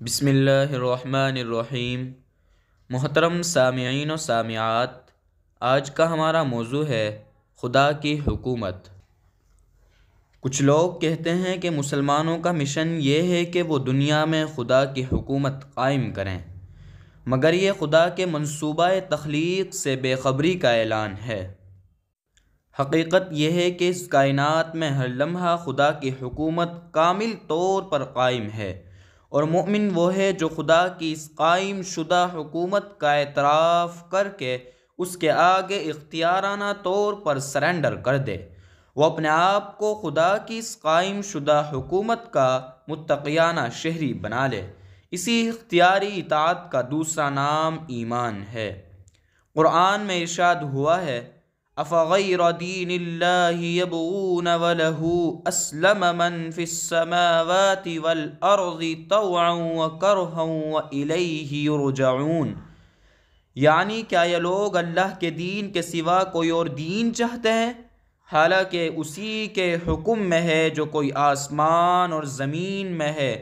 بسم اللہ الرحمن الرحیم۔ محترم سامعین و سامعات، آج کا ہمارا موضوع ہے خدا کی حکومت۔ کچھ لوگ کہتے ہیں کہ مسلمانوں کا مشن یہ ہے کہ وہ دنیا میں خدا کی حکومت قائم کریں، مگر یہ خدا کے منصوبہ تخلیق سے بے خبری کا اعلان ہے۔ حقیقت یہ ہے کہ اس کائنات میں ہر لمحہ خدا کی حکومت کامل طور پر قائم ہے، اور مومن وہ ہے جو خدا کی اس قائم شدہ حکومت کا اعتراف کر کے اس کے آگے اختیارانہ طور پر سرنڈر کر دے۔ وہ اپنے آپ کو خدا کی اس قائم شدہ حکومت کا متقیانہ شہری بنا لے۔ اسی اختیاری اطاعت کا دوسرا نام ایمان ہے۔ قرآن میں ارشاد ہوا ہے، افغیر دین اللہ یبغون وله اسلم من فی السماوات والارض طوعا وکرہا والیہ یرجعون، یعنی کیا یہ لوگ اللہ کے دین کے سوا کوئی اور دین چاہتے ہیں، حالانکہ اسی کے حکم میں ہے جو کوئی آسمان اور زمین میں ہے،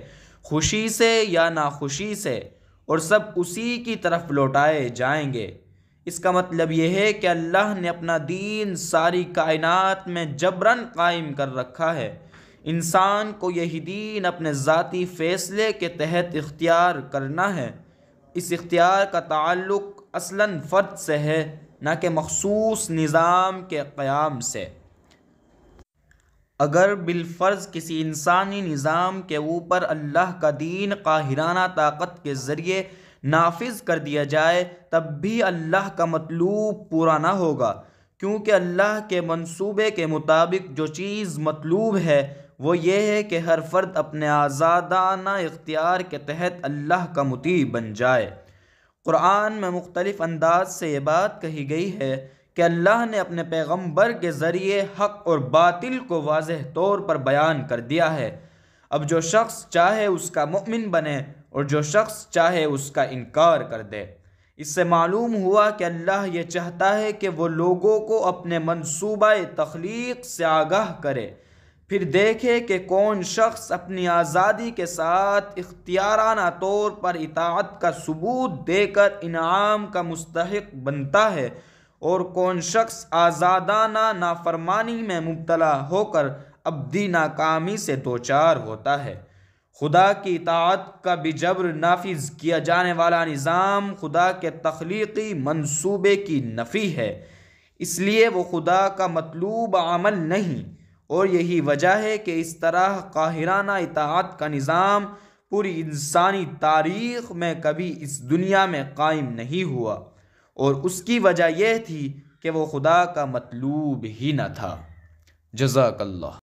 خوشی سے یا ناخوشی سے، اور سب اسی کی طرف لوٹائے جائیں گے۔ اس کا مطلب یہ ہے کہ اللہ نے اپنا دین ساری کائنات میں جبراً قائم کر رکھا ہے۔ انسان کو یہی دین اپنے ذاتی فیصلے کے تحت اختیار کرنا ہے۔ اس اختیار کا تعلق اصلاً فرد سے ہے، نہ کہ مخصوص نظام کے قیام سے۔ اگر بالفرض کسی انسانی نظام کے اوپر اللہ کا دین قاہرانہ طاقت کے ذریعے نافذ کر دیا جائے تب بھی اللہ کا مطلوب پورا نہ ہوگا، کیونکہ اللہ کے منصوبے کے مطابق جو چیز مطلوب ہے وہ یہ ہے کہ ہر فرد اپنے آزادانہ اختیار کے تحت اللہ کا مطیع بن جائے۔ قرآن میں مختلف انداز سے یہ بات کہی گئی ہے کہ اللہ نے اپنے پیغمبر کے ذریعے حق اور باطل کو واضح طور پر بیان کر دیا ہے۔ اب جو شخص چاہے اس کا مؤمن بنے اور جو شخص چاہے اس کا انکار کر دے۔ اس سے معلوم ہوا کہ اللہ یہ چاہتا ہے کہ وہ لوگوں کو اپنے منصوبہ تخلیق سے آگاہ کرے، پھر دیکھے کہ کون شخص اپنی آزادی کے ساتھ اختیارانہ طور پر اطاعت کا ثبوت دے کر انعام کا مستحق بنتا ہے، اور کون شخص آزادانہ نافرمانی میں مبتلا ہو کر ابدی ناکامی سے دوچار ہوتا ہے۔ خدا کی اطاعت کا بجبر نافذ کیا جانے والا نظام خدا کے تخلیقی منصوبے کی نفی ہے، اس لیے وہ خدا کا مطلوب عمل نہیں، اور یہی وجہ ہے کہ اس طرح قاہرانہ اطاعت کا نظام پوری انسانی تاریخ میں کبھی اس دنیا میں قائم نہیں ہوا، اور اس کی وجہ یہ تھی کہ وہ خدا کا مطلوب ہی نہ تھا۔ جزاک اللہ۔